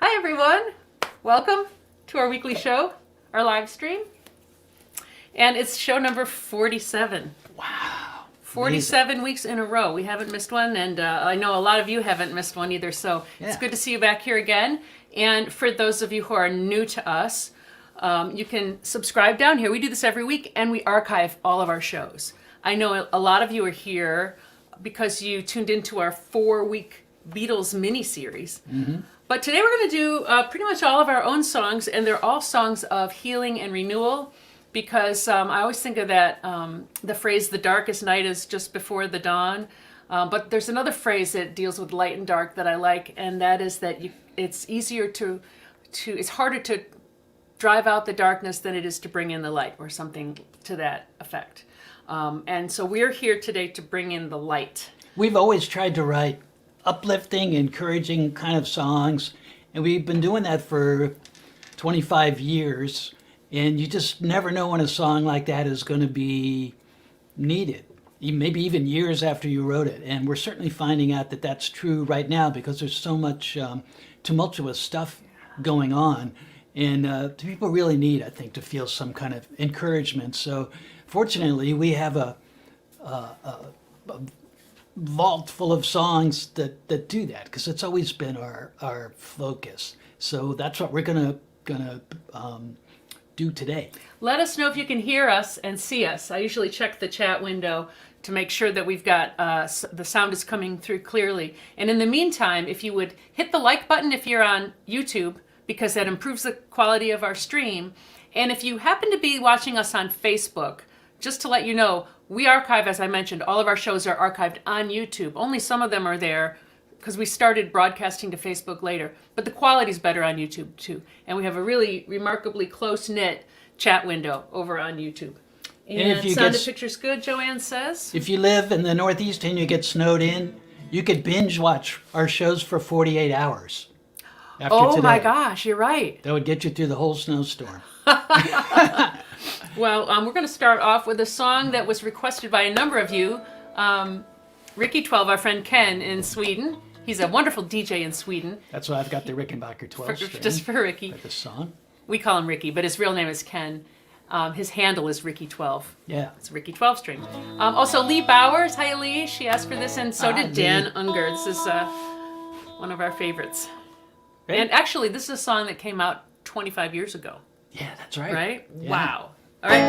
Hi everyone, welcome to our weekly show, our live stream. And it's show number 47. Wow. 47 weeks in a row. We haven't missed one, and I know a lot of you haven't missed one either, so it's good to see you back here again. And for those of you who are new to us, you can subscribe down here. We do this every week, and we archive all of our shows. I know a lot of you are here because you tuned into our 4-week Beatles mini-series. Mm-hmm. But today we're going to do pretty much all of our own songs, and they're all songs of healing and renewal, because I always think of that, the phrase, the darkest night is just before the dawn. But there's another phrase that deals with light and dark that I like, and that is that it's easier it's harder to drive out the darkness than it is to bring in the light, or something to that effect. And so we're here today to bring in the light. We've always tried to write uplifting, encouraging kind of songs, and we've been doing that for 25 years, and you just never know when a song like that is going to be needed, maybe even years after you wrote it. And we're certainly finding out that that's true right now, because there's so much tumultuous stuff going on, and people really need, I think, to feel some kind of encouragement. So fortunately we have a vault full of songs that do that, because it's always been our focus. So that's what we're gonna do today. Let us know if you can hear us and see us. I usually check the chat window to make sure that we've got the sound is coming through clearly. And in the meantime, if you would hit the like button if you're on YouTube, because that improves the quality of our stream. And if you happen to be watching us on Facebook, just to let you know, we archive, as I mentioned, all of our shows are archived on YouTube. Only some of them are there because we started broadcasting to Facebook later. But the quality's better on YouTube too. And we have a really remarkably close-knit chat window over on YouTube. And if you sound and picture's good, Joanne says. If you live in the Northeast and you get snowed in, you could binge watch our shows for 48 hours after today. My gosh, you're right. That would get you through the whole snowstorm. Well, we're going to start off with a song that was requested by a number of you. Ricky 12, our friend Ken in Sweden. He's a wonderful DJ in Sweden. That's why I've got the Rickenbacker 12 string. Just for Ricky. This song. We call him Ricky, but his real name is Ken. His handle is Ricky 12. Yeah. It's Ricky 12 string. Also, Lee Bowers. Hi, Lee. She asked for this, and so did Dan Unger. This is one of our favorites. Great. And actually, this is a song that came out 25 years ago. Yeah, that's right. Right? Yeah. Wow. All right.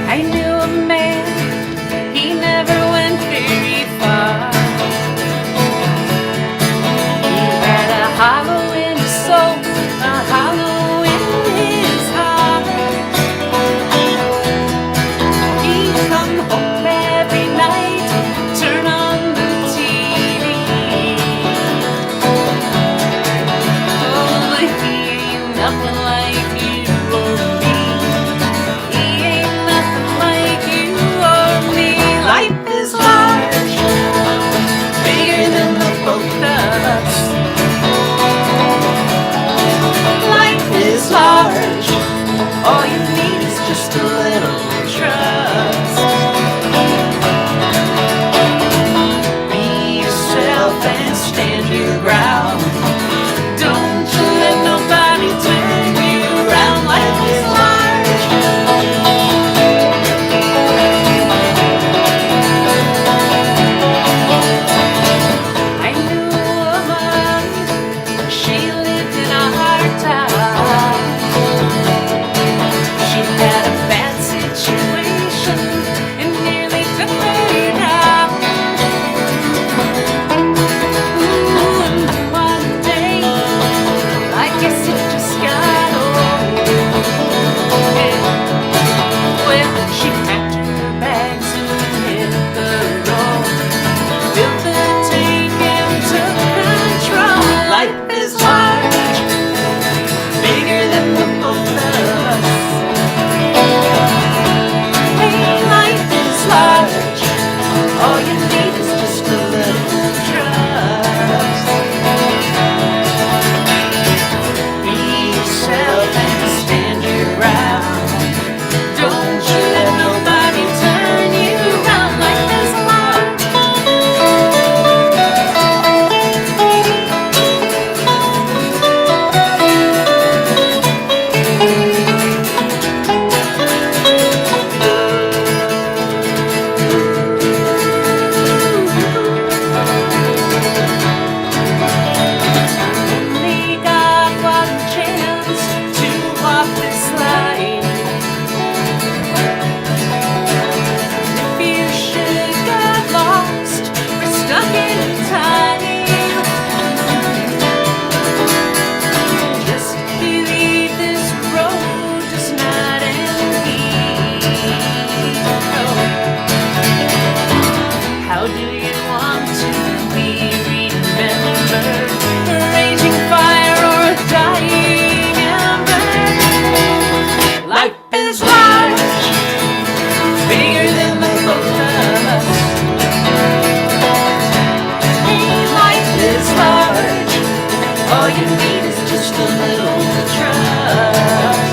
I knew a man, he never went very far. He had a hollow in his soul, a hollow in his heart. All you need is just a little trust.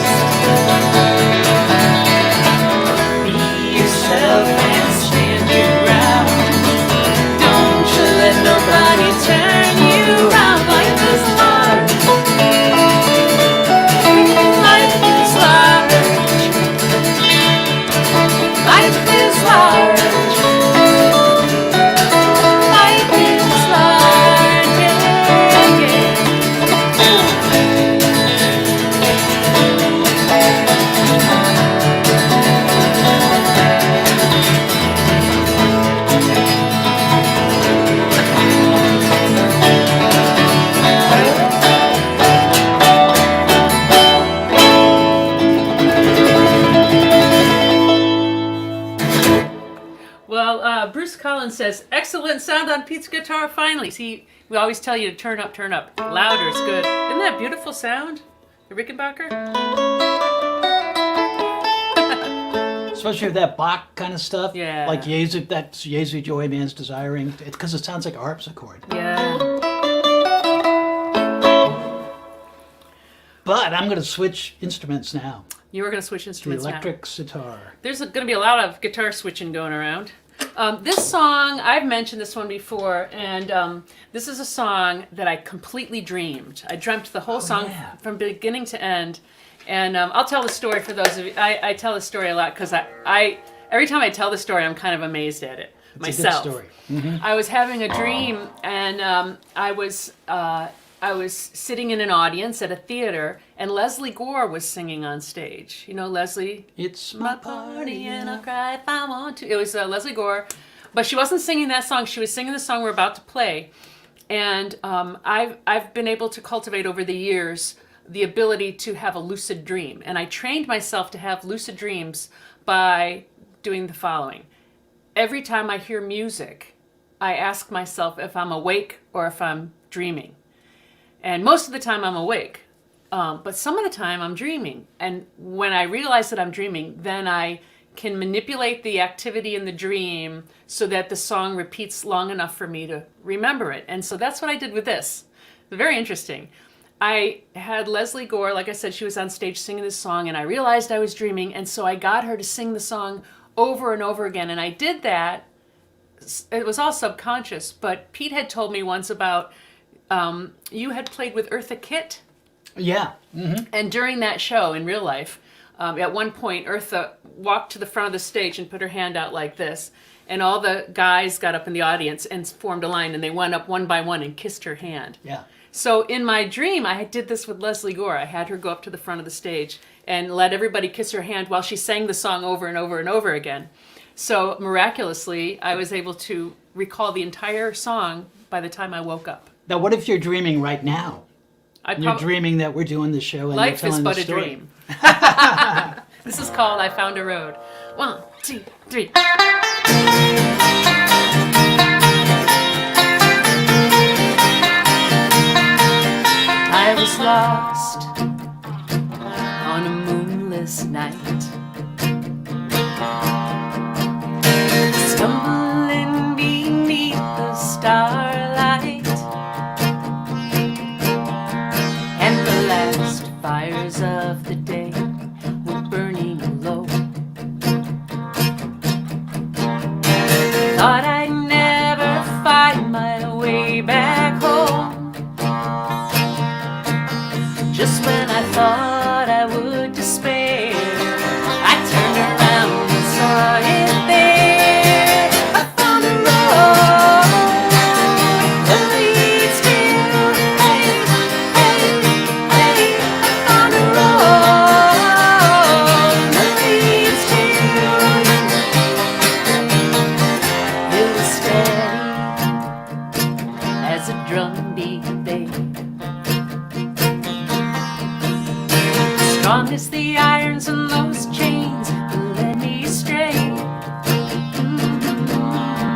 Be yourself and stand your ground. Don't you let nobody turn you around. Life is large. Life is large. Life is large. Life is large. Yeah, yeah. Well, Bruce Collins says, excellent sound on Pete's guitar finally. See, we always tell you to turn up, turn up. Louder is good. Isn't that beautiful sound? The Rickenbacker? Especially with that Bach kind of stuff. Yeah. Like Jesu, that's Jesu Joy Man's Desiring. It's because it sounds like a harpsichord. Yeah. But I'm going to switch instruments now. You were going to switch The instruments now. electric sitar. There's going to be a lot of guitar switching going around. This song, I've mentioned this one before, and this is a song that I completely dreamed. I dreamt the whole song yeah. from beginning to end. And I'll tell the story for those of you. I tell the story a lot because I every time I tell the story, I'm kind of amazed at it myself. It's a good story. I was having a dream, and I was sitting in an audience at a theater, and Leslie Gore was singing on stage. You know Leslie? It's My party and I'll cry if I want to. It was Leslie Gore, but she wasn't singing that song. She was singing the song we're about to play. And I've been able to cultivate over the years the ability to have a lucid dream. And I trained myself to have lucid dreams by doing the following. Every time I hear music, I ask myself if I'm awake or if I'm dreaming. And most of the time I'm awake, but some of the time I'm dreaming. And when I realize that I'm dreaming, then I can manipulate the activity in the dream so that the song repeats long enough for me to remember it. And so that's what I did with this. Very interesting. I had Leslie Gore, like I said, she was on stage singing this song, and I realized I was dreaming, and so I got her to sing the song over and over again. And I did that. It was all subconscious, but Pete had told me once about you had played with Eartha Kitt. Yeah. Mm-hmm. And during that show in real life, at one point, Eartha walked to the front of the stage and put her hand out like this. And all the guys got up in the audience and formed a line, and they went up one by one and kissed her hand. Yeah. So in my dream, I did this with Leslie Gore. I had her go up to the front of the stage and let everybody kiss her hand while she sang the song over and over and over again. So miraculously, I was able to recall the entire song by the time I woke up. Now, what if you're dreaming right now? You're dreaming that we're doing the show and life you're is telling but the a story. dream. This is called I Found a Road. 1, 2, 3. I was lost on a moonless night, stumbling beneath the starlight, and the last fires of the day were burning low. Thought I'd never find my way back home. Just when I thought I would despair, I turned around and saw it there. I found a road that leads to hey, hey, hey. I found a road that leads to. It was steady as a drumbeat, babe. Strong as the irons in those chains that led me astray.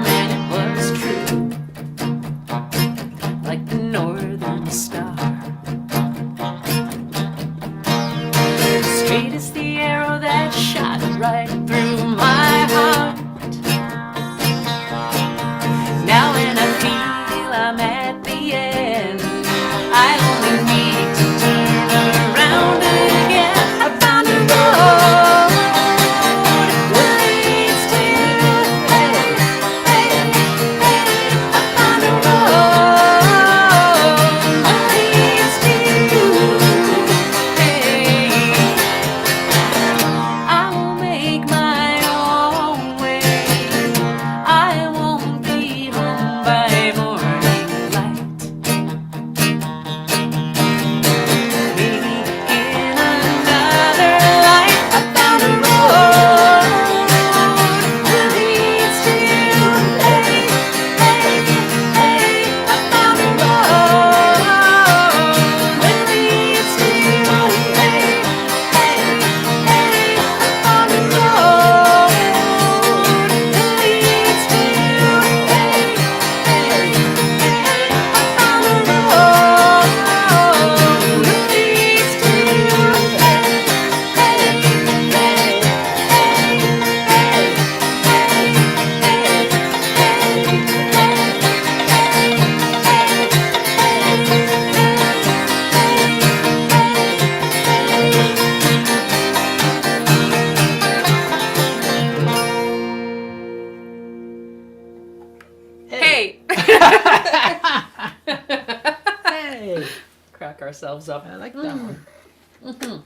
And it was true, like the northern star. Straight as the arrow that shot right through my heart. Now when I feel I'm at the end, I crack ourselves up. I like that one.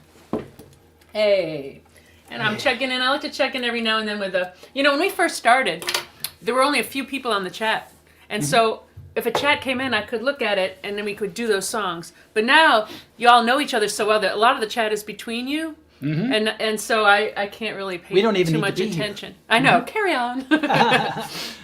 Hey. And I'm checking in. I like to check in every now and then with when we first started, there were only a few people on the chat. And so if a chat came in, I could look at it and then we could do those songs. But now you all know each other so well that a lot of the chat is between you. And so I can't really pay We don't even too need to much be here. attention. I know. Carry on.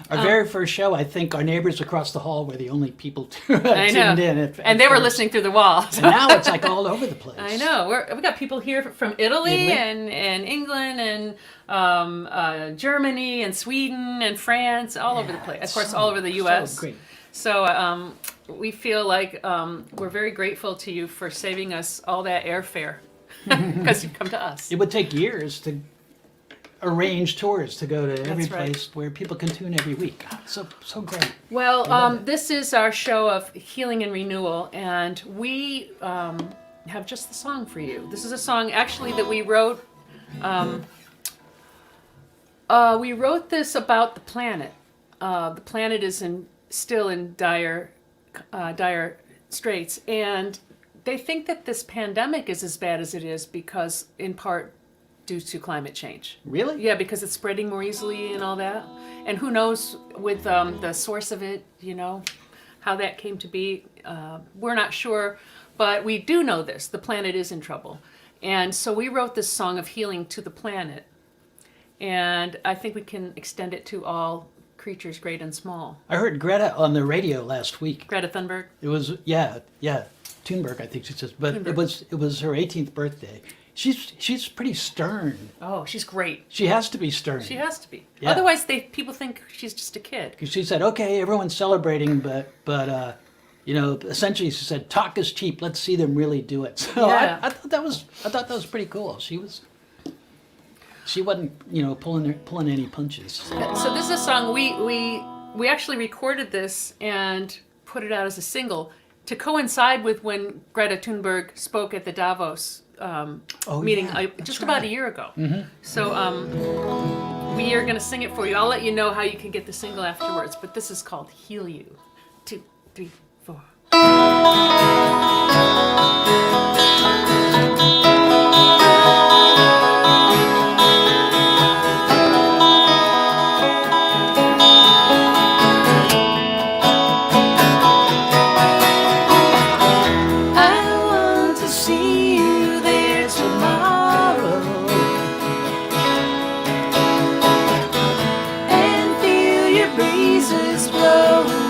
Our very first show, I think our neighbors across the hall were the only people I know. tuned in. And they were listening through the wall. And now it's like all over the place. I know. We got people here from Italy and England and Germany and Sweden and France, all over the place. Of course, all over the U.S. So great. So we feel like we're very grateful to you for saving us all that airfare because you come to us. It would take years to arrange tours to go to every That's right. place where people can tune every week. So great. Well, this is our show of healing and renewal, and we have just the song for you. This is a song actually that we wrote. We wrote this about the planet. The planet is still in dire straits, and they think that this pandemic is as bad as it is because, in part, due to climate change. Really? Yeah, because it's spreading more easily and all that. And who knows with the source of it, how that came to be. We're not sure, but we do know this. The planet is in trouble. And so we wrote this song of healing to the planet. And I think we can extend it to all creatures, great and small. I heard Greta on the radio last week. Greta Thunberg. It was, Thunberg, I think she says, but Thunberg. it was her 18th birthday. She's pretty stern. Oh, she's great. She has to be stern. She has to be. Yeah. Otherwise, people think she's just a kid. 'Cause she said, okay, everyone's celebrating, but essentially she said, talk is cheap. Let's see them really do it. So Yeah. I thought that was pretty cool. She wasn't, pulling any punches. So this is a song we actually recorded this and put it out as a single to coincide with when Greta Thunberg spoke at the Davos meeting just about a year ago. So we are going to sing it for you. I'll let you know how you can get the single afterwards, but this is called Heal You. 2, 3, 4.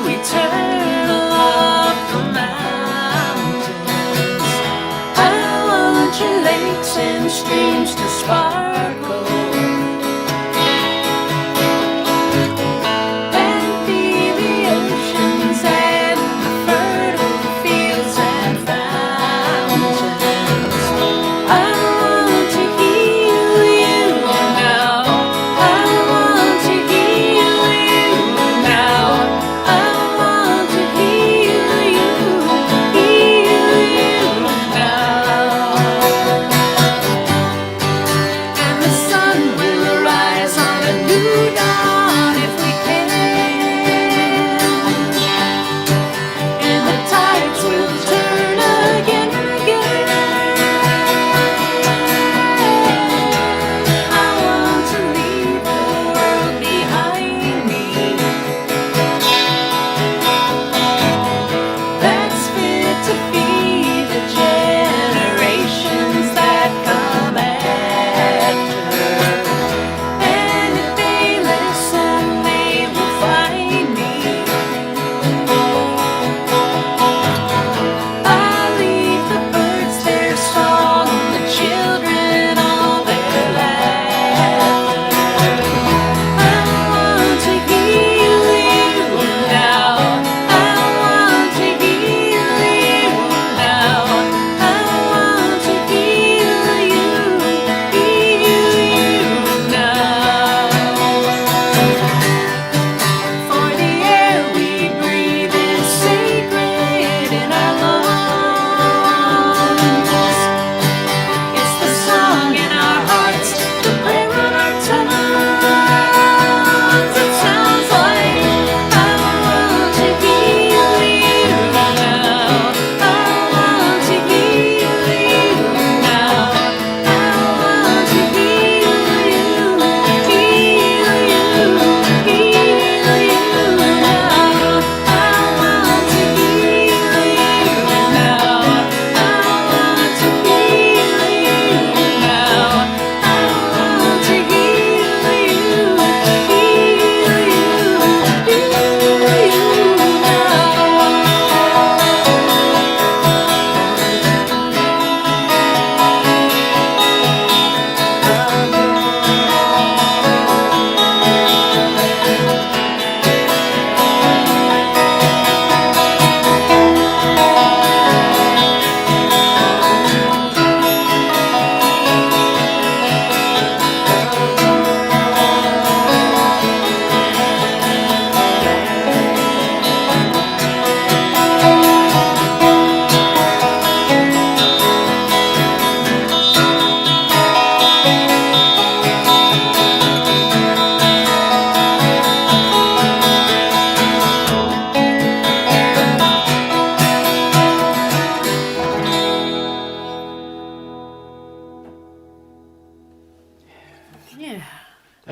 Eternal love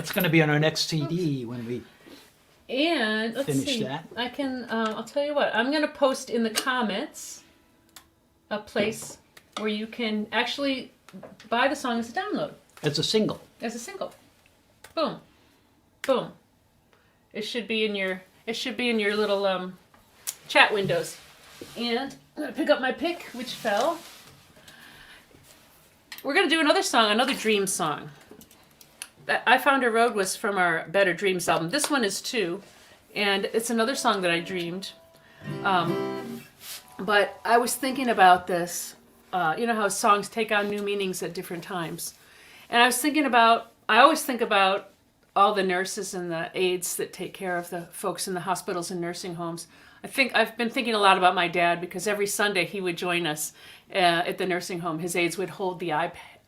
That's going to be on our next CD when we. And let's Finish see. that. I can. I'll tell you what. I'm going to post in the comments a place where you can actually buy the song as a download, It's a single. as a single. Boom, boom. It should be in your. It should be in your little chat windows. And I'm going to pick up my pick, which fell. We're going to do another song, another dream song. I Found a Road was from our Better Dreams album. This one is too, and it's another song that I dreamed. But I was thinking about this, you know how songs take on new meanings at different times. And I was thinking about, I always think about all the nurses and the aides that take care of the folks in the hospitals and nursing homes. I've been thinking a lot about my dad because every Sunday he would join us at the nursing home. His aides would hold the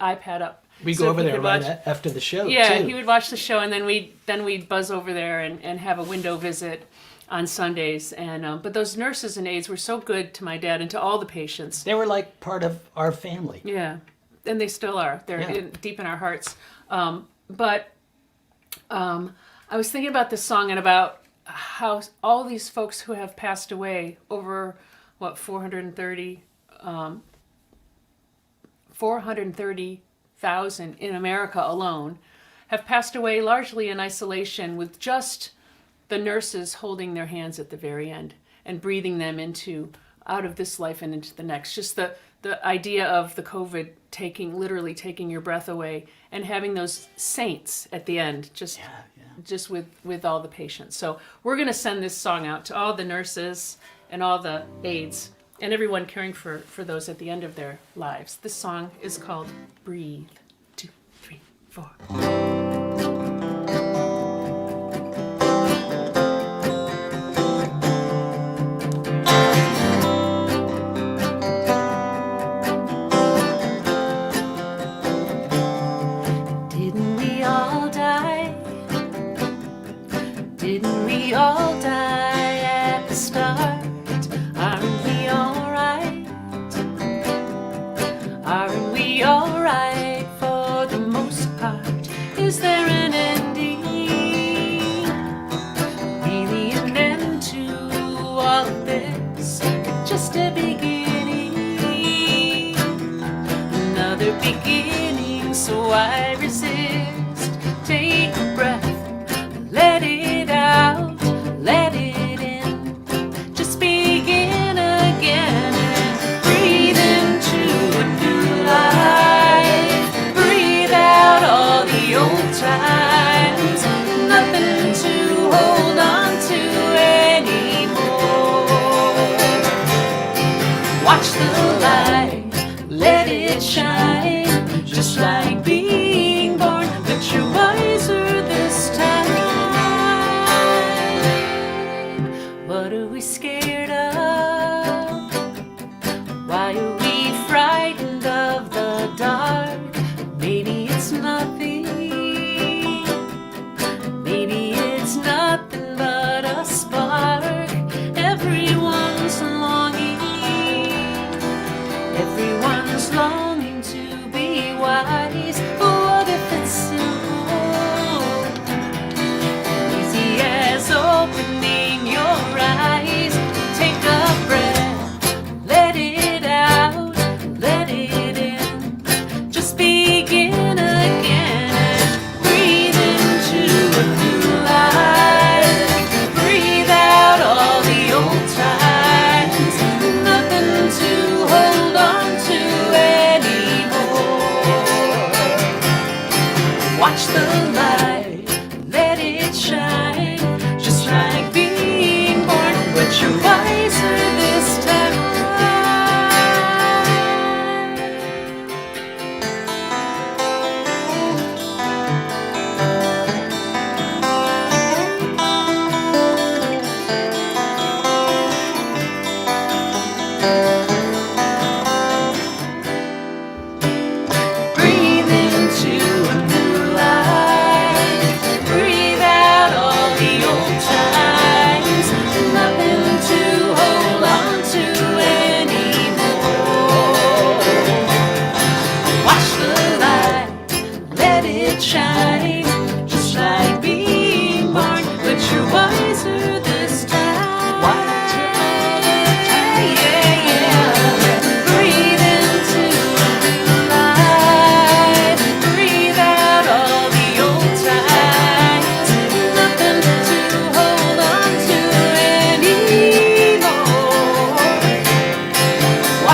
iPad up. We So go over he there could right watch- after the show, Yeah, too. he would watch the show, and then we'd buzz over there and have a window visit on Sundays. And but those nurses and aides were so good to my dad and to all the patients. They were like part of our family. Yeah, and they still are. They're Yeah. deep in our hearts. But I was thinking about this song and about how all these folks who have passed away over, 430,000 in America alone, have passed away largely in isolation with just the nurses holding their hands at the very end and breathing them out of this life and into the next. Just the idea of the COVID literally taking your breath away and having those saints at the end, just with all the patients. So we're going to send this song out to all the nurses and all the aides and everyone caring for those at the end of their lives. This song is called Breathe. 2, 3, 4. Didn't we all die? Didn't we all die at the start? Aren't we alright? Aren't we alright for the most part? Is there an ending? Really an end to all of this? Or just a beginning? Another beginning, so I resist. Take a breath, let it out, let it in. Just begin again and breathe into a new life. Breathe out all the old times, nothing to hold on to anymore. Watch the light, let it shine, just like being born, but you're wiser this time. What are we scared of? Why are we frightened of the dark? Maybe it's nothing. Maybe it's nothing but a spark. Everyone's longing. Everyone's longing to be wise. What if it's simple? Easy as opening your eyes. Take a breath, let it out, let it in. Just begin again and breathe into a new life. Breathe out all the old times, nothing to hold on to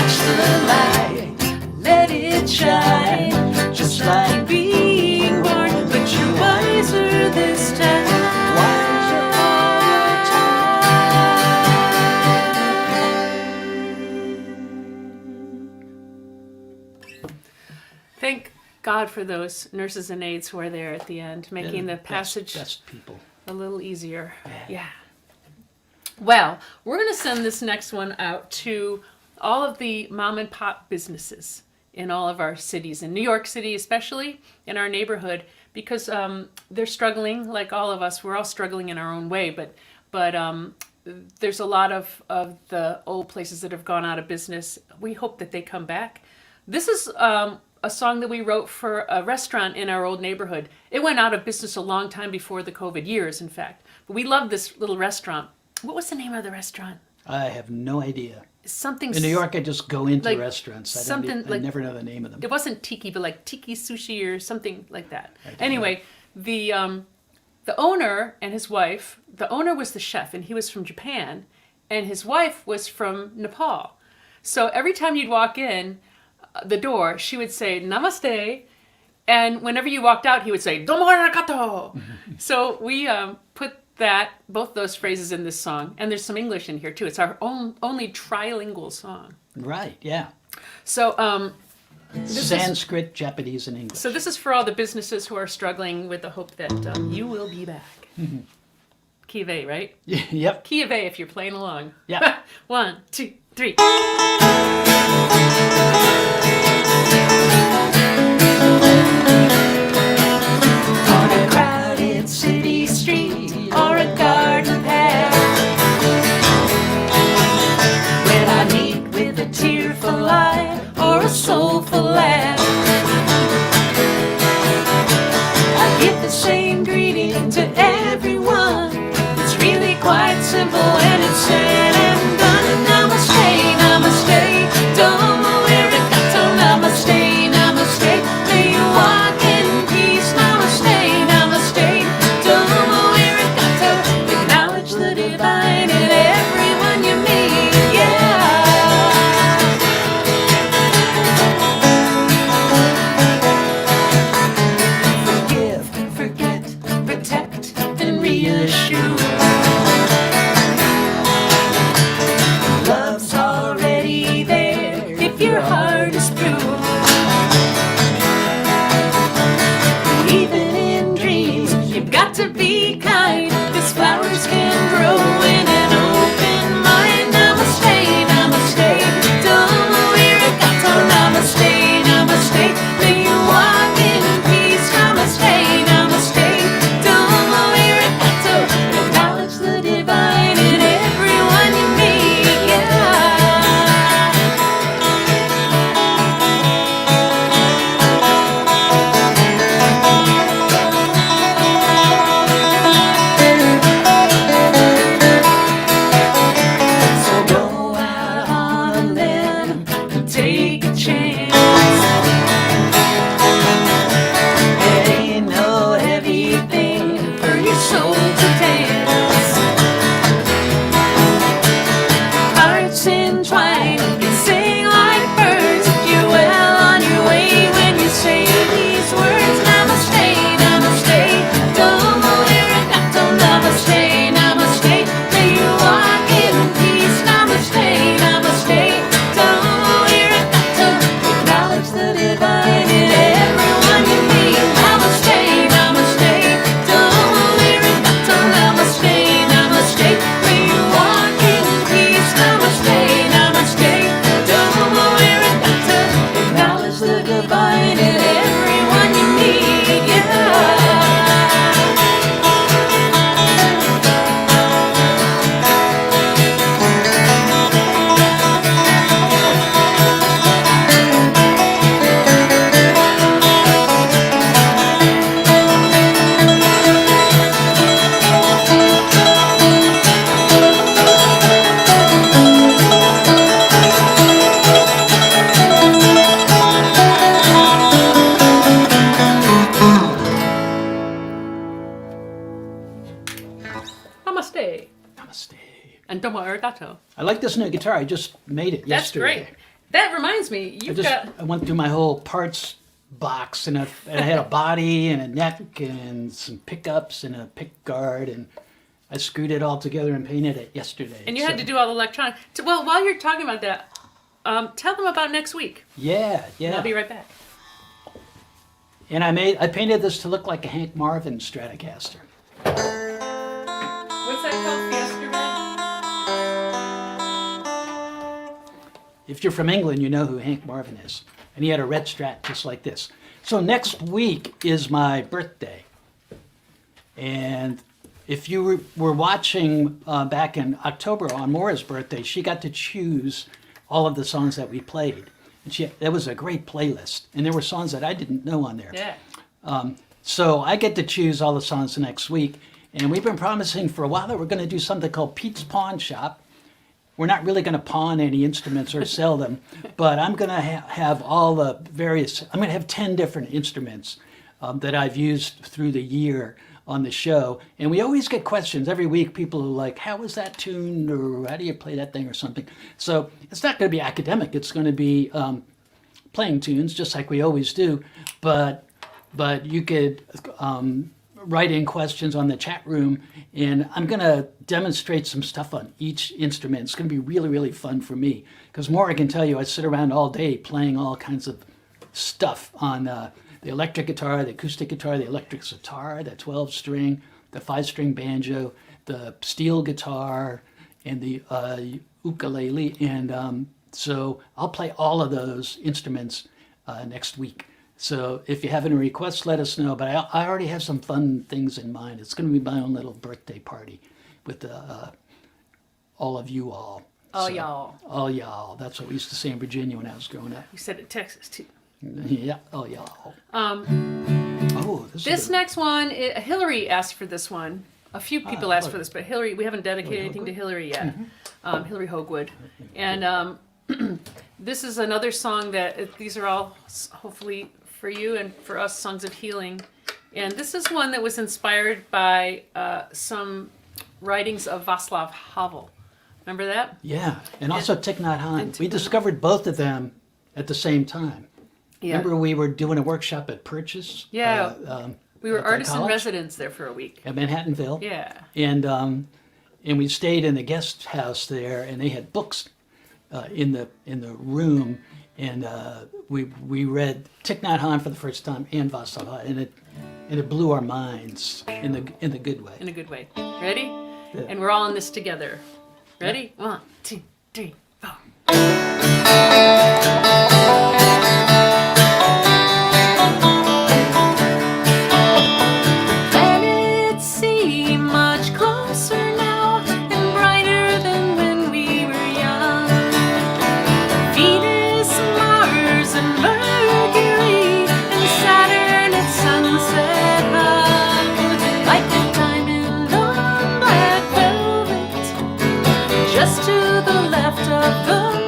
Watch the light, let it shine, just like being born, but you're wiser this time. Wiser all the time. Thank God for those nurses and aides who are there at the end, making the passage Best people. a little easier. Yeah. Well, we're going to send this next one out to all of the mom and pop businesses in all of our cities, in New York City especially, in our neighborhood, because they're struggling like all of us. We're all struggling in our own way, but there's a lot of the old places that have gone out of business. We hope that they come back. This is a song that we wrote for a restaurant in our old neighborhood. It went out of business a long time before the COVID years, in fact. But we loved this little restaurant. What was the name of the restaurant? I have no idea. Something In New York, I just go into like restaurants. I something I never know the name of them. It wasn't tiki, but like tiki sushi or something like that. Anyway, the owner and his wife. The owner was the chef, and he was from Japan, and his wife was from Nepal. So every time you'd walk in the door, she would say namaste, and whenever you walked out, he would say domo arigato. So we put both those phrases in this song, and there's some English in here too. It's our only trilingual song. Right, yeah. So Sanskrit, Japanese, and English. So this is for all the businesses who are struggling with the hope that you will be back. Key of A, right? Yep. Key of A if you're playing along. Yeah. 1, 2, 3. On a crowded city street or a garden path, when I meet with a tearful eye or a soulful laugh, I give the same greeting to everyone. It's really quite simple and it's said and done. Namaste, namaste, domo arigato, namaste, namaste. May you walk in peace, namaste, namaste, domo arigato. Acknowledge the divine in everyone you meet, yeah. Forgive, forget, protect, and reassure. Love's already there if your heart is pure. Even in dreams, you've got to be kind, 'cause flowers can grow in an open mind. Namaste, namaste, domo arigato, namaste, namaste. May you walk in peace, namaste, namaste, domo arigato. Acknowledge the divine in everyone you meet, yeah. So go out on a limb and take a chance. It ain't no heavy thing for your soul to dance. Hearts entwined and sing like birds. You're well on your way when you say these words. Namaste, namaste, domo arigato, namaste, namaste. May you walk in peace, namaste, namaste, domo arigato. Acknowledge the divine in everyone you meet. Namaste, namaste, domo arigato, namaste, namaste. May you walk in peace, namaste, namaste, domo arigato. Acknowledge the divine in everyone you meet, yeah. Namaste. Namaste. And domo arigato. I like this new guitar. I just made it That's yesterday. great. That reminds me, I went through my whole parts box, and I had a body and a neck and some pickups and a pick guard, and I screwed it all together and painted it yesterday. And you had to do all the electronic. Well, while you're talking about that, tell them about next week. Yeah. And I'll be right back. And I painted this to look like a Hank Marvin Stratocaster. What's that called? Fiesta Red? If you're from England, you know who Hank Marvin is. And he had a red Strat just like this. So next week is my birthday. And if you were watching back in October on Maura's birthday, she got to choose all of the songs that we played. And that was a great playlist. And there were songs that I didn't know on there. Yeah. So I get to choose all the songs next week. And we've been promising for a while that we're going to do something called Pete's Pawn Shop. We're not really going to pawn any instruments or sell them, but I'm going to have all the various, I'm going to have 10 different instruments that I've used through the year on the show. And we always get questions every week. People are like, how was that tuned? Or how do you play that thing or something? So it's not going to be academic. It's going to be playing tunes just like we always do. But you could write in questions on the chat room, and I'm going to demonstrate some stuff on each instrument. It's going to be really, really fun for me, because Maura can tell you I sit around all day playing all kinds of stuff on the electric guitar, the acoustic guitar, the electric sitar, the 12-string, the 5-string banjo, the steel guitar, and the ukulele. And so I'll play all of those instruments next week. So if you have any requests, let us know. But I already have some fun things in mind. It's going to be my own little birthday party with all of you all. Y'all. All y'all. That's what we used to say in Virginia when I was growing up. You said it in Texas, too. Yeah, all y'all. This next one, Hillary asked for this one. A few people asked for this, but Hillary, we haven't dedicated anything to Hillary yet. Hillary Hoagwood. And this is another song that, these are all hopefully for you and for us, songs of healing. And this is one that was inspired by some writings of Václav Havel. Remember that? Yeah, and also Thich Nhat Hanh. We discovered both of them at the same time. Yeah. Remember we were doing a workshop at Purchase? Yeah. We were artists in residence there for a week. At Manhattanville. Yeah. And we stayed in the guest house there, and they had books in the room, and we read Thich Nhat Hanh for the first time and Václav Havel, and it blew our minds in the good way. In a good way. Ready? Yeah. And we're all in this together. Ready? Yeah. 1, 2, 3, 4. Just to the left of the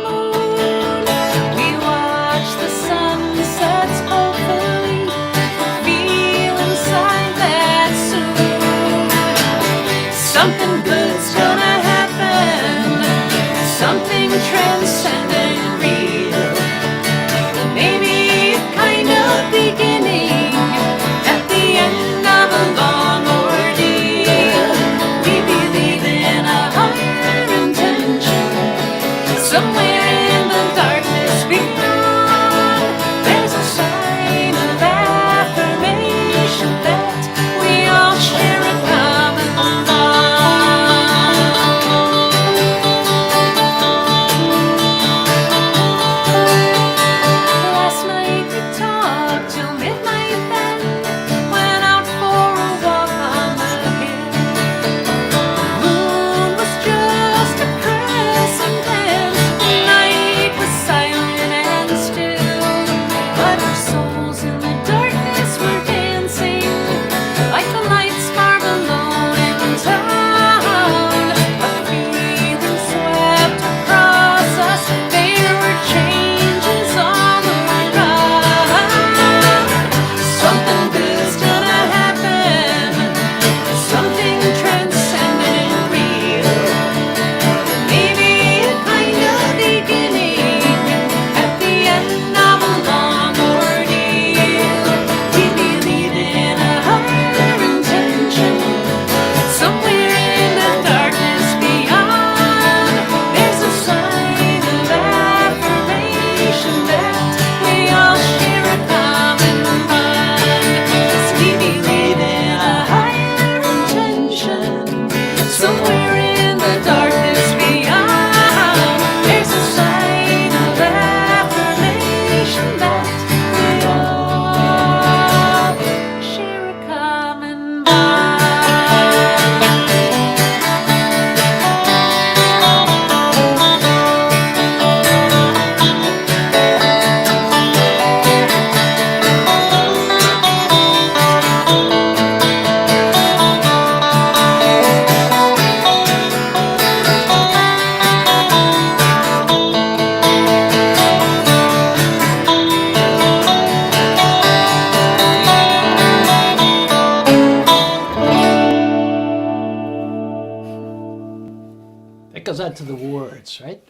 out to the Wards, right?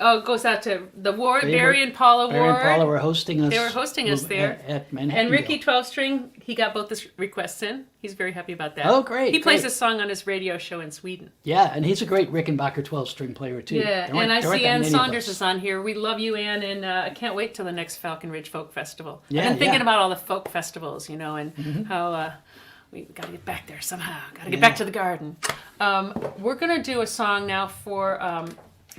Oh, it goes out to the Ward, They Barry were- and Paula Barry and Ward. Paula were hosting us. They were hosting us there. At Manhattan. And Ricky 12 String, he got both the requests in. He's very happy about that. Oh, great, He plays great. this song on his radio show in Sweden. Yeah, and he's a great Rickenbacker 12-string player, too. Yeah, There aren't- and I there aren't see that Ann many of Saunders us. is on here. We love you, Ann, and I can't wait till the next Falcon Ridge Folk Festival. Yeah, I've been thinking yeah. about all the folk festivals, and how we got to get back there somehow. Got to get back to the garden. We're going to do a song now for,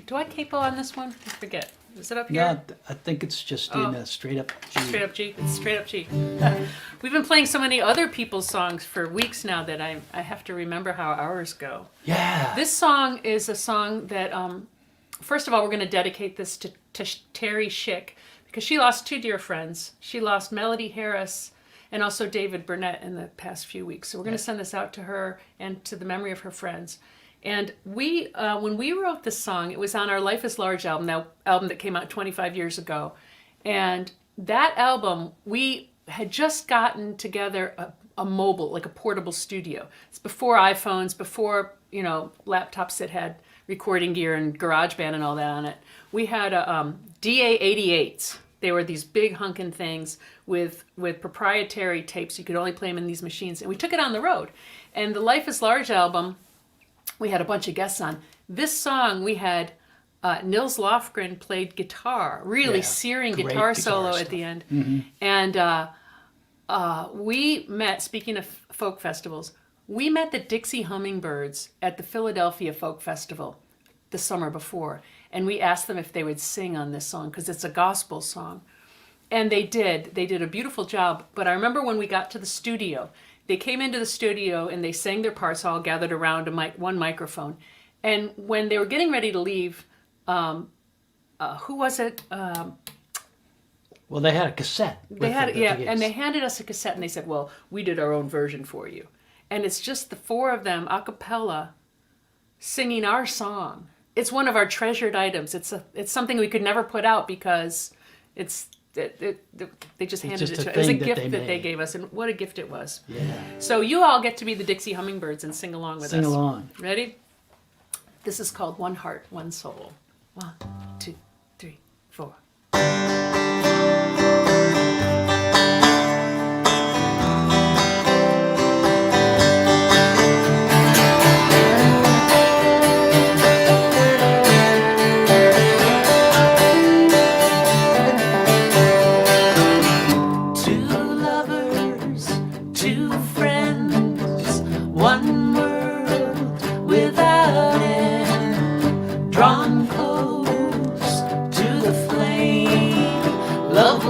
do I capo on this one? I forget. Is it up here? No, I think it's just in a straight up G. Straight up G. It's straight up G. We've been playing so many other people's songs for weeks now that I have to remember how ours go. Yeah. This song is a song that, first of all, we're going to dedicate this to Terry Schick because she lost two dear friends. She lost Melody Harris and also David Burnett in the past few weeks. So we're going to send this out to her and to the memory of her friends. And we, when we wrote this song, it was on our Life is Large album, that album that came out 25 years ago. And that album, we had just gotten together a mobile, like a portable studio. It's before iPhones, before, laptops that had recording gear and GarageBand and all that on it. We had a DA-88s. They were these big hunkin' things with proprietary tapes. You could only play them in these machines. And we took it on the road. And the Life is Large album, we had a bunch of guests on. This song, we had Nils Lofgren played guitar, really searing great guitar guitar solo stuff. at the end. And we met, speaking of folk festivals, we met the Dixie Hummingbirds at the Philadelphia Folk Festival the summer before. And we asked them if they would sing on this song because it's a gospel song. And they did. They did a beautiful job. But I remember when we got to the studio, they came into the studio and they sang their parts all gathered around one microphone. And when they were getting ready to leave, who was it? Well, they had a cassette. They had and they handed us a cassette and they said, "Well, we did our own version for you." And it's just the four of them a cappella singing our song. It's one of our treasured items. It's something we could never put out because they just handed just it to a us. It was a thing that gift they that they made. gave us, and what a gift it was. Yeah. So you all get to be the Dixie Hummingbirds and sing along with us. Sing along. Ready? This is called One Heart, One Soul. 1, 2, 3, 4.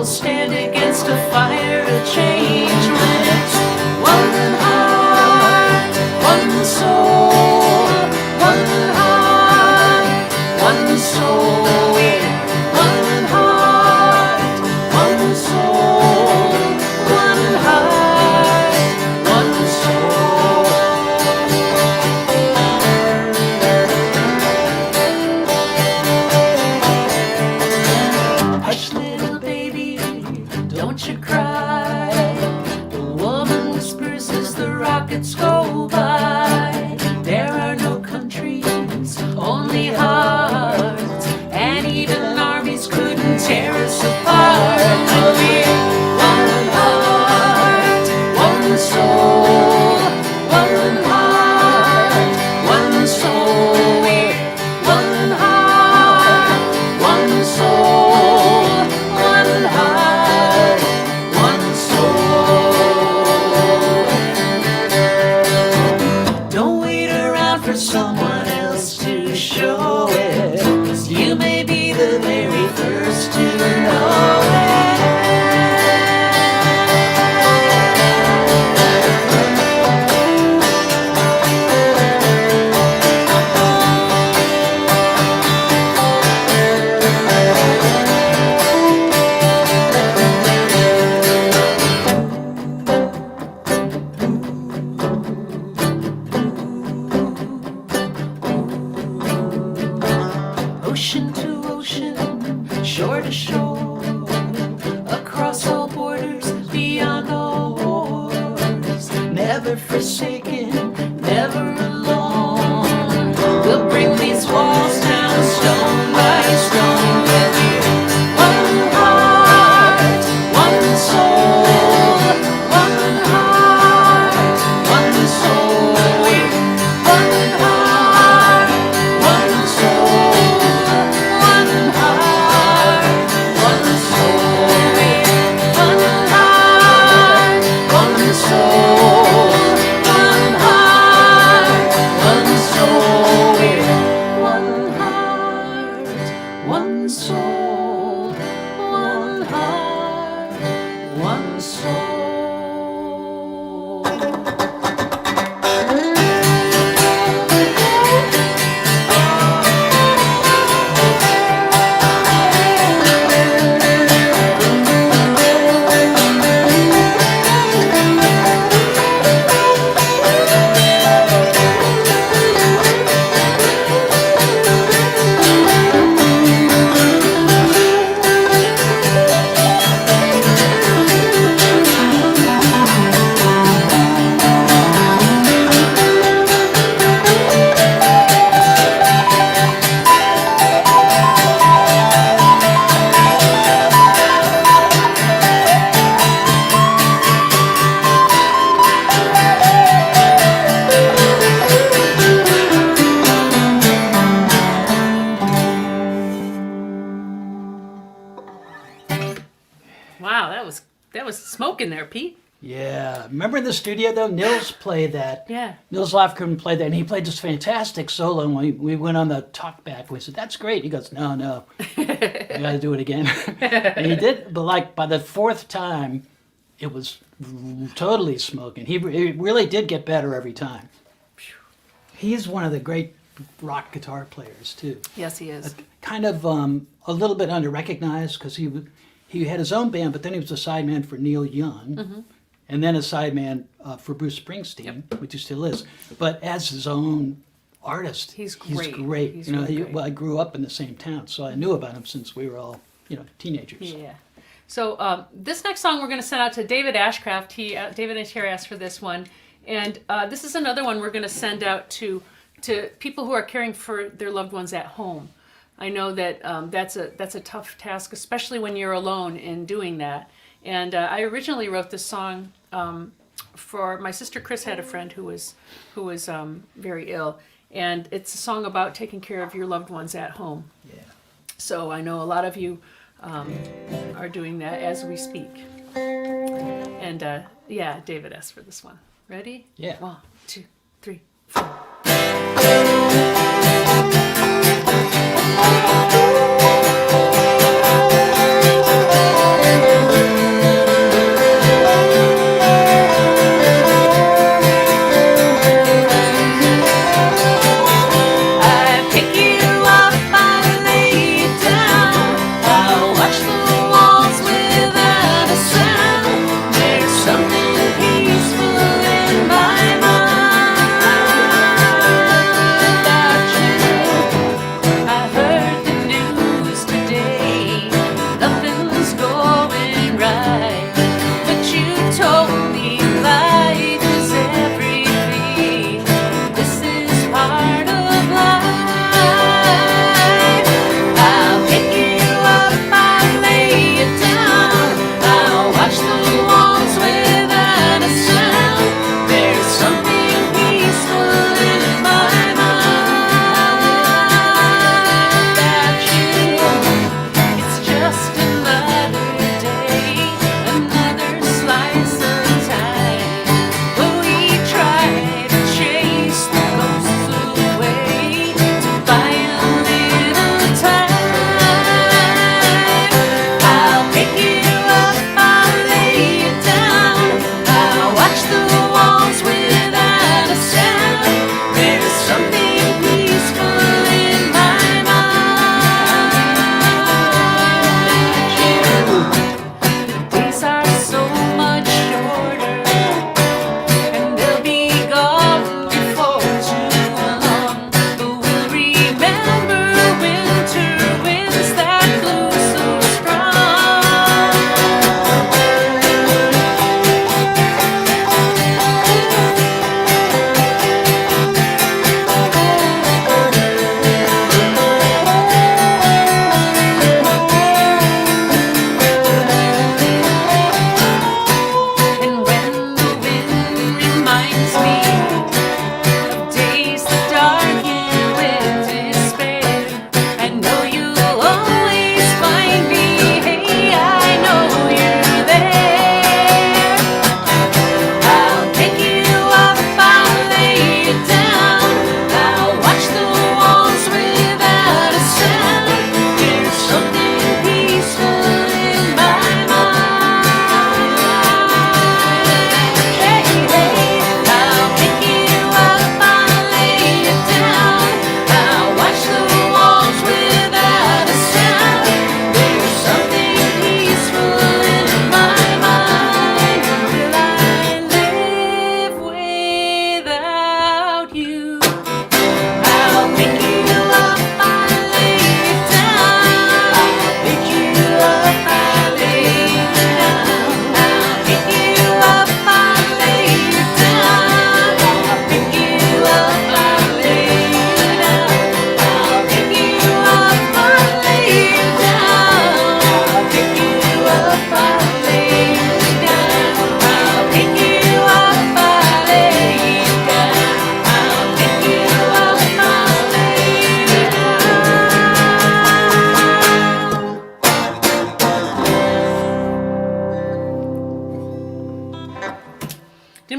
Stand against a fire to change when it's one heart, one soul, one heart, one soul, one heart, one soul, one heart, one soul. Hush, little baby, don't you cry. The woman whispers as the rockets go by. There are no countries, only hearts, and even armies couldn't tear us apart. When we're one heart, one soul, one heart, one soul. We're one heart, one soul, one heart, one soul. Don't wait around for someone else to show it, 'cause you may be the very first to know it. Ocean to ocean, shore to shore, across all borders, beyond all wars. Never forsaken, never alone. We'll bring these walls down. Wow, that was smoke in there, Pete. Yeah. Remember in the studio though, Nils played that. Yeah. Nils Lofgren played that, and he played this fantastic solo. And we went on the talk back. We said, "That's great." He goes, "No, you got to do it again." And he did, but like by the fourth time, it was totally smoking. He really did get better every time. He's one of the great rock guitar players too. Yes, he is. Kind of a little bit under-recognized because he had his own band, but then he was a sideman for Neil Young, and then a sideman for Bruce Springsteen, which he still is. But as his own artist, He's great. He's great. He's you know, really great. well, I grew up in the same town, so I knew about him since we were all teenagers. Yeah. So this next song we're going to send out to David Ashcraft. David and Terry asked for this one, and this is another one we're going to send out to people who are caring for their loved ones at home. I know that that's a tough task, especially when you're alone in doing that. And I originally wrote this song for my sister. Chris had a friend who was very ill, and it's a song about taking care of your loved ones at home. Yeah. So I know a lot of you are doing that as we speak. And yeah, David asked for this one. Ready? Yeah. 1, 2, 3, 4.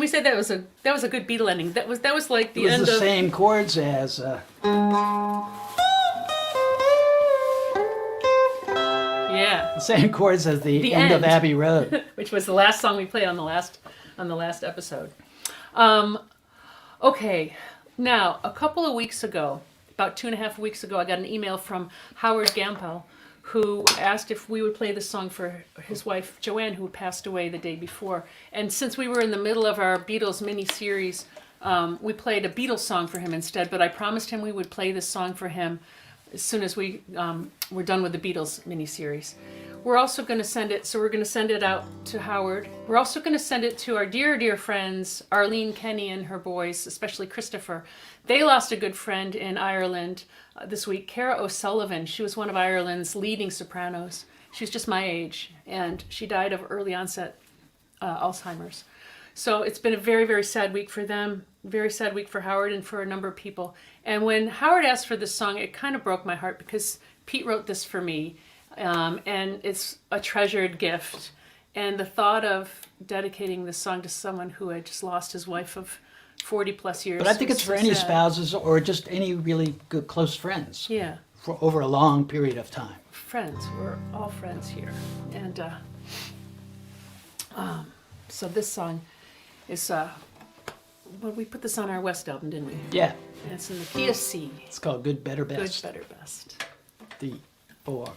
we say that was a good Beatle ending? That was like the It was end the of same chords as yeah, the same chords as the end of end. Abbey Road. which was the last song we played on the last episode. Okay, now a couple of weeks ago, about 2.5 weeks ago, I got an email from Howard Gampel, who asked if we would play this song for his wife Joanne, who passed away the day before. And since we were in the middle of our Beatles mini-series, we played a Beatles song for him instead. But I promised him we would play this song for him as soon as we were done with the Beatles mini-series. We're also going to send it, so we're going to send it out to Howard. We're also going to send it to our dear, dear friends, Arlene Kenny and her boys, especially Christopher. They lost a good friend in Ireland this week, Cara O'Sullivan. She was one of Ireland's leading sopranos. She was just my age, and she died of early onset Alzheimer's. So it's been a very, very sad week for them, very sad week for Howard and for a number of people. And when Howard asked for this song, it kind of broke my heart because Pete wrote this for me. And it's a treasured gift. And the thought of dedicating this song to someone who had just lost his wife of 40 plus years. But I think was it's for so any sad. spouses or just any really good close friends Yeah, for over a long period of time. friends. We're all friends here. And so this song is, well, we put this on our West album, didn't we? Yeah, And it's in the key of C. it's called Good, Better, Good, Best. better, best. The four.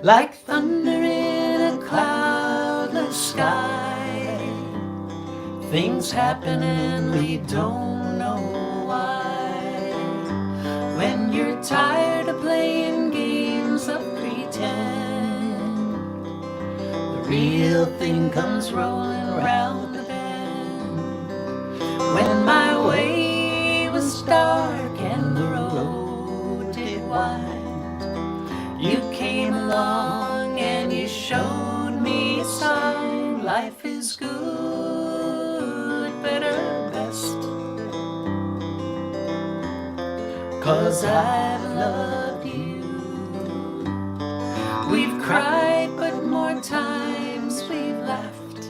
Like thunder in a cloudless sky, things happen and we don't know why. When you're tired of playing games of pretend, the real thing comes rolling around the bend. When my way was dark and the road did wind, you came along and you showed me a sign. Life is good, better, best. 'Cause I've loved you. We've cried, but more times we've laughed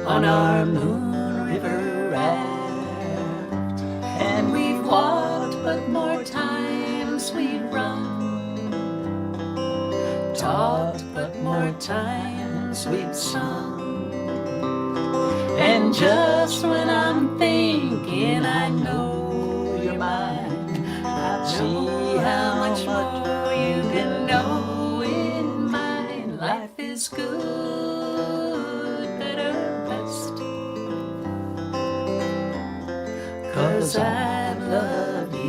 on our Moon River raft. And we've walked, but more times we've run. Talked, but more times we've sung. And just when I'm thinking I know you're mine, I see how much more you can know in mine. Life is good, better, best. 'Cause I've loved you.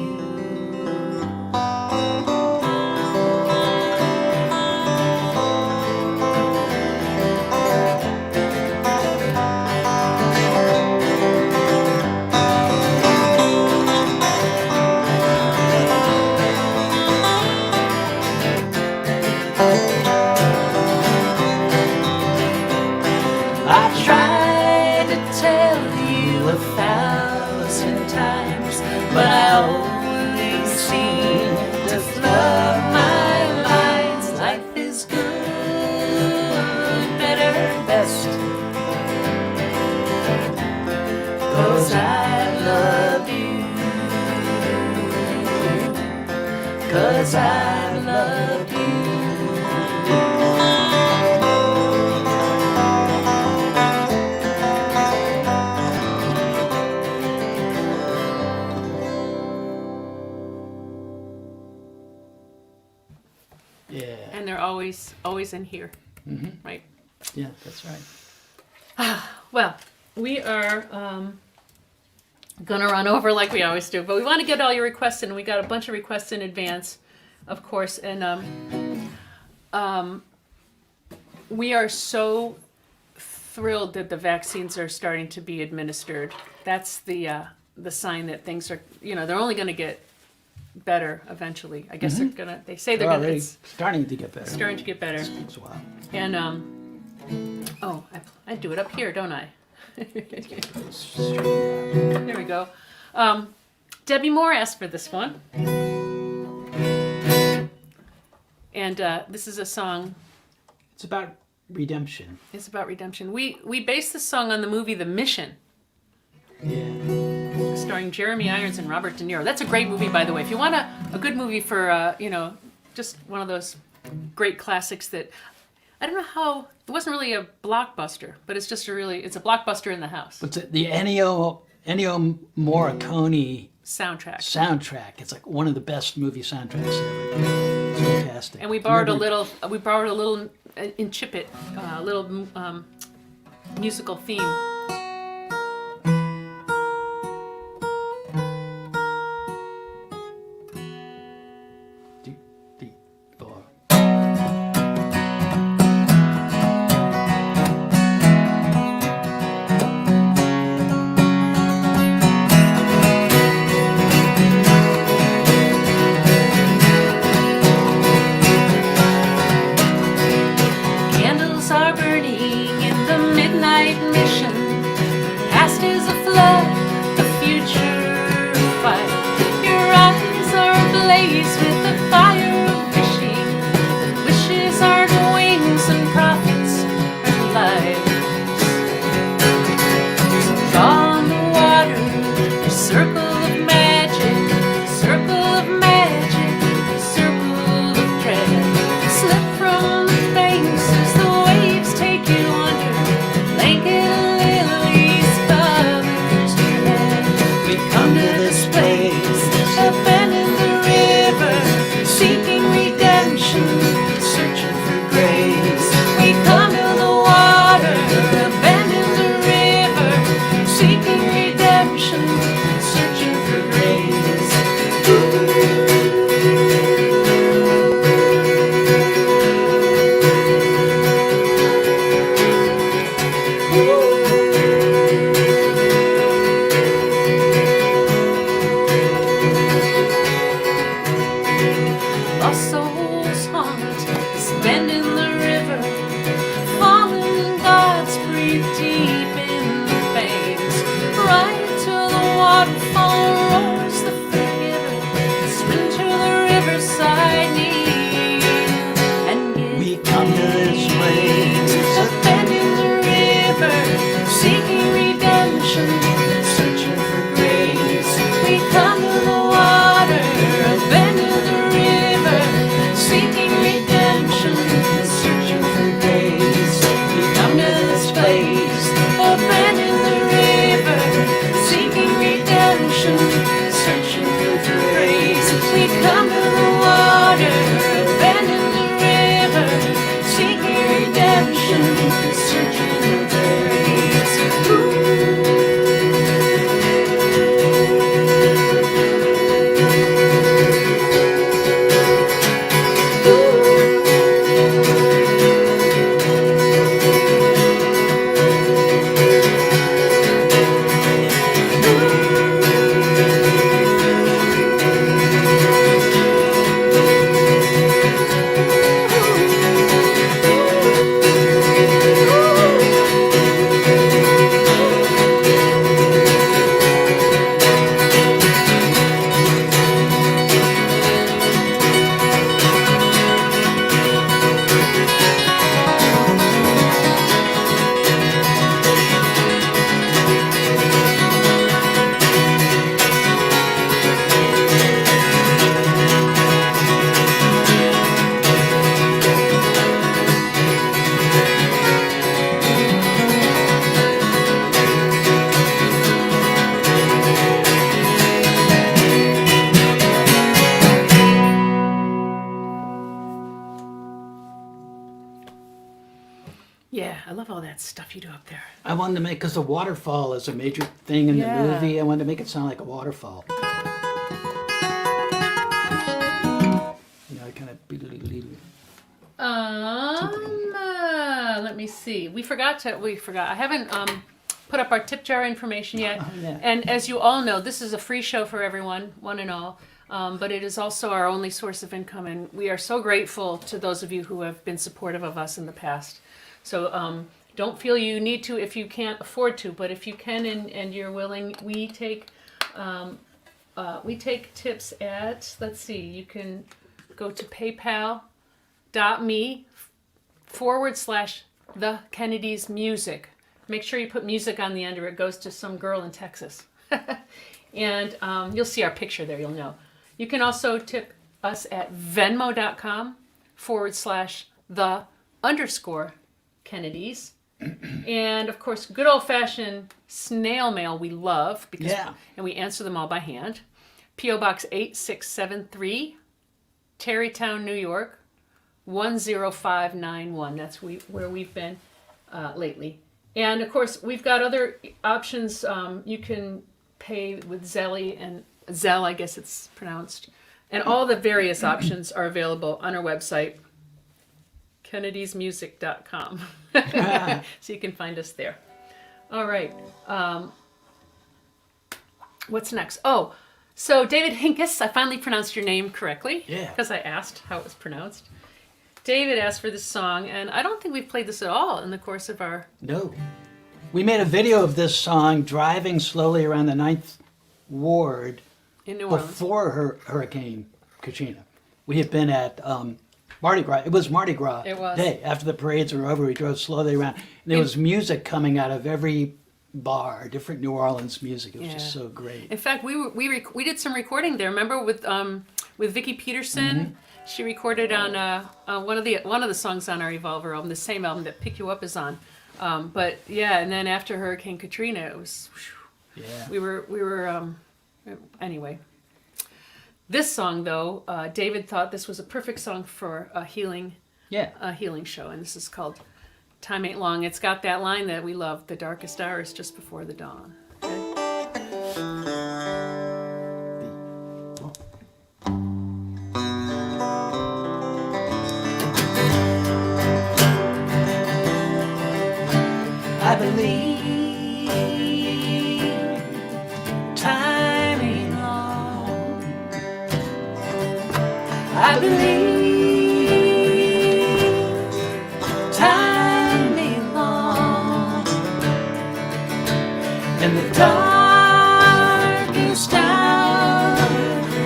I've tried to tell you 1,000 times, but I always seem to flub my lines. Life is good, better, best. 'Cause I love you. 'Cause I love you. Yeah, And they're always in here, right? yeah, that's right. Well, we are gonna run over like we always do, but we want to get all your requests in. We got a bunch of requests in advance, of course, and we are so thrilled that the vaccines are starting to be administered. That's the sign that things are, they're only going to get better eventually. I guess they say they're They're going to. already It's starting to get better. starting to get better. Takes a while. And I do it up here, don't I? There we go. Debbie Moore asked for this one. And this is a song. It's about redemption. It's about redemption. We based this song on the movie The Mission, Yeah. starring Jeremy Irons and Robert De Niro. That's a great movie, by the way. If you want a good movie for, just one of those great classics that, I don't know how, it wasn't really a blockbuster, but it's just it's a blockbuster in the house. What's it? The Ennio Morricone Soundtrack. It's like one of the best movie soundtracks ever. It's fantastic. And we borrowed a little incipit, little musical theme. Candles are burning in the midnight mission. Past is a flood, the future a fight. Your eyes are ablaze with the fire of wishing. Wishes aren't wings and prophets are lives. So on the water, a circle of magic, circle of magic, circle of dread. Slip from the face as the waves take you under. Blanket of lilies covers your head. We come to this place, a bend in the river, seeking redemption, searching for grace. We come to the water, a bend in the river, seeking redemption, searching for grace. Lost souls haunt this bend in the river. Fallen gods breathe deep in the veins. Right to the waterfall roars the forgiver. Swim to the riverside, kneel and give. We come to this place. A bend in the river, seeking redemption, searching for grace. We come to the water, a bend in the river, seeking redemption, searching for grace. We come to this place, a bend in the river, seeking redemption, searching for grace. We come to the water, a bend in the river, seeking redemption, searching for grace. Yeah, I love all that stuff you do up there. I wanted to make, because the waterfall is a major thing in the Yeah. movie, I wanted to make it sound like a waterfall. Kind of. Let me see. We forgot. I haven't put up our tip jar information yet. Yeah. And as you all know, this is a free show for everyone, one and all. But it is also our only source of income, and we are so grateful to those of you who have been supportive of us in the past. So don't feel you need to if you can't afford to, but if you can and you're willing, we take We take tips at, let's see, you can go to paypal.me/the Kennedys music. Make sure you put music on the end or it goes to some girl in Texas. And you'll see our picture there, you'll know. You can also tip us at venmo.com/the_ Kennedys. And of course, good old fashioned snail mail we love because and we answer them all by hand. P.O. Box 8673, Tarrytown, New York, 10591. That's where we've been lately. And of course, we've got other options. You can pay with Zelle and Zelle, I guess it's pronounced. And all the various options are available on our website, kennedysmusic.com. So you can find us there. All right. What's next? Oh, so David Hincus, I finally pronounced your name correctly. Yeah. Because I asked how it was pronounced. David asked for this song, and I don't think we've played this at all in the course of our... No. We made a video of this song driving slowly around the 9th Ward in New Orleans. Before Hurricane Katrina. We had been at Mardi Gras. It was Mardi Gras day. After the parades were over, we drove slowly around. And there was music coming out of every bar, different New Orleans music. It was just so great. In fact, we did some recording there. Remember with Vicki Peterson? Mm-hmm. She recorded on one of the songs on our Evolver album, the same album that Pick You Up is on. But yeah, and then after Hurricane Katrina, it was. Whew, we were anyway. This song, though, David thought this was a perfect song for a healing show, and this is called "Time Ain't Long." It's got that line that we love: "The darkest hour is just before the dawn." Okay? I believe time ain't long. I believe time ain't long. And the darkest hour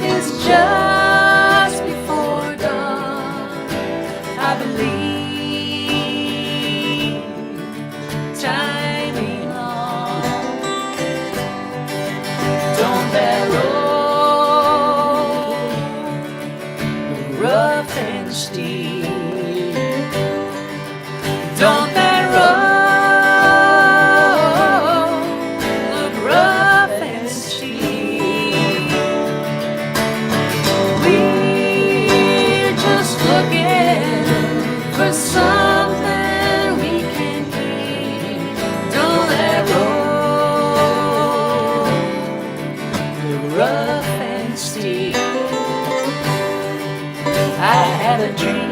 is just before dawn. I believe time ain't long. Don't that road look rough and steep? Don't that road look rough and steep? We're just looking for something we can keep. Don't that road look rough and steep? I had a dream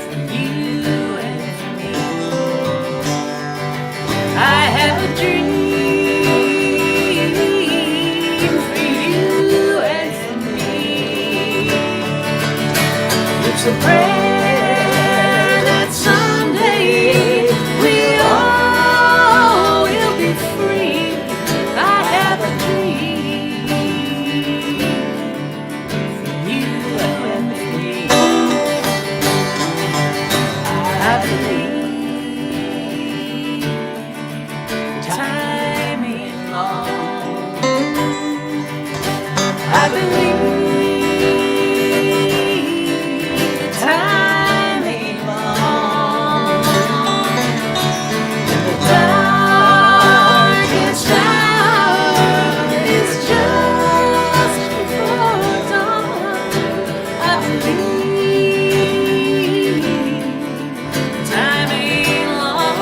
for you and for me. I have a dream for you and for me. It's a prayer that someday we all will be free. I have a dream for you and me. I believe time ain't long. I believe time ain't long. And the darkest hour is just before dawn. I believe time ain't long.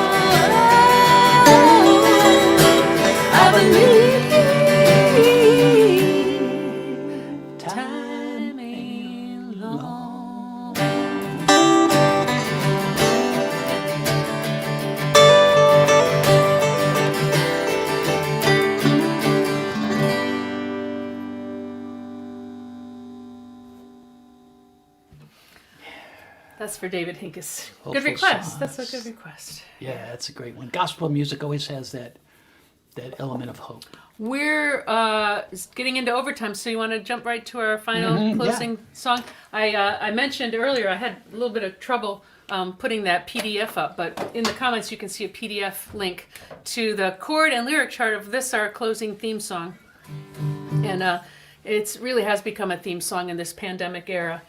I believe time ain't long. That's for David Hincus. Hopeful Good request. songs. That's a good request. Yeah, that's a great one. Gospel music always has that that element of hope. We're getting into overtime, so you want to jump right to our final closing yeah. song? I mentioned earlier I had a little bit of trouble putting that PDF up, but in the comments you can see a PDF link to the chord and lyric chart of this, our closing theme song. And it really has become a theme song in this pandemic era.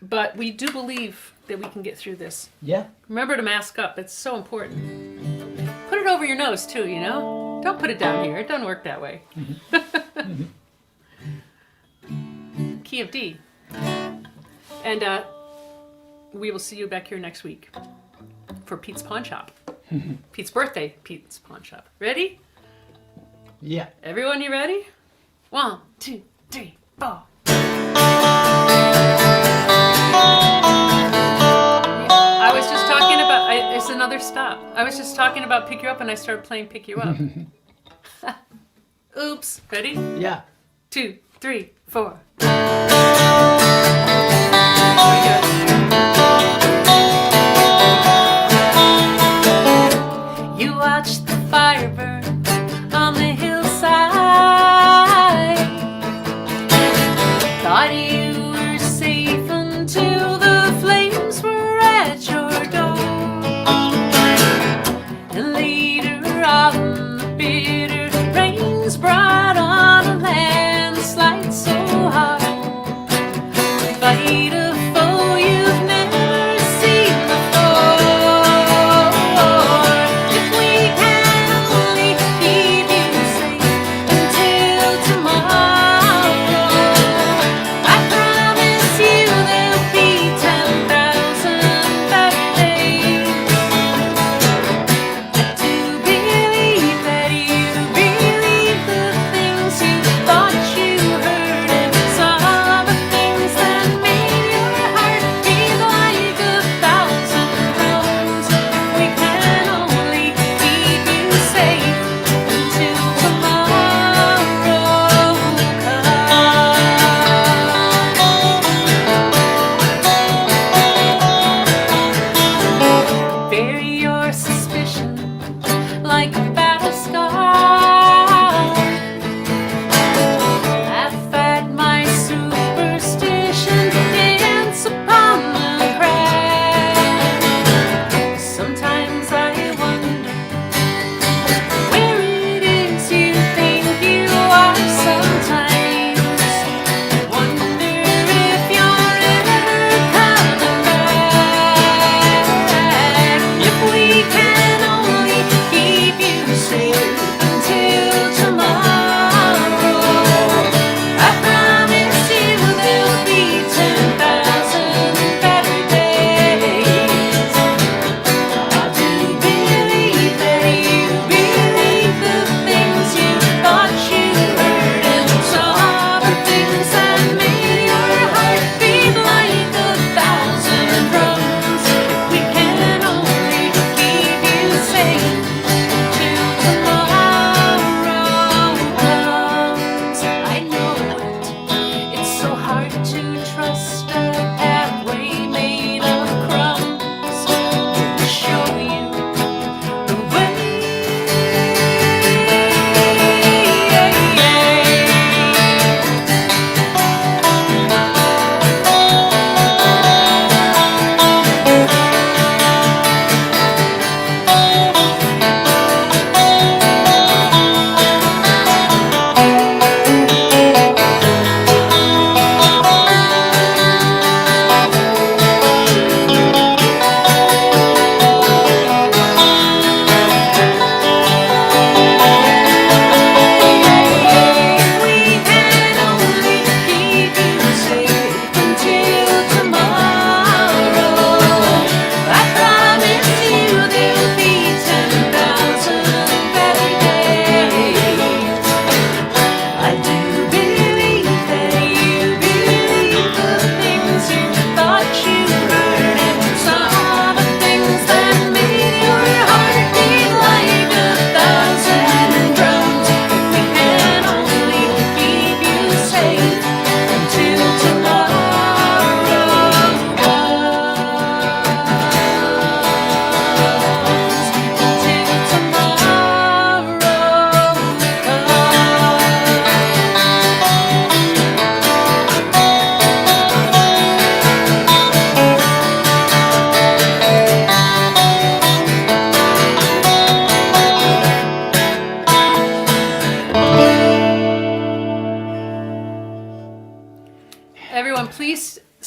But we do believe that we can get through this. Yeah. Remember to mask up. It's so important. Put it over your nose too, you know? Don't put it down here. It doesn't work that way. Key of D. And we will see you back here next week for Pete's Pawn Shop. Pete's birthday, Pete's Pawn Shop. Ready? Yeah. Everyone, you ready? 1, 2, 3, 4. I was just talking about, it's another stop. I was just talking about Pick You Up and I started playing Pick You Up. Oops. Ready? Yeah. 2, 3, 4. You watched the fire burn on the hillside. Thought you were safe until the flames were at your door. And later on, the bitter rains brought on a landslide so hard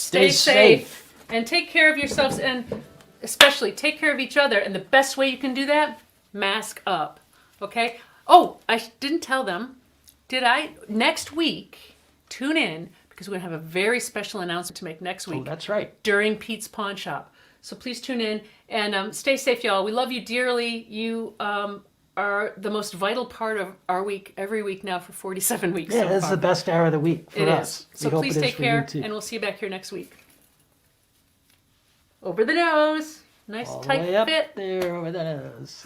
stay safe, and take care of yourselves, and especially take care of each other. And the best way you can do that, mask up. Okay? Oh, I didn't tell them. Did I? Next week, tune in because we're going to have a very special announcement to make next week. Oh, that's right. During Pete's Pawn Shop. So please tune in and stay safe, y'all. We love you dearly. You are the most vital part of our week every week now for 47 weeks. Yeah, so this is far. the best hour of the week for It us. is. So We hope please it is take for you, care, too. and we'll see you back here next week. Over the nose. Nice All the tight way up fit. there over the nose.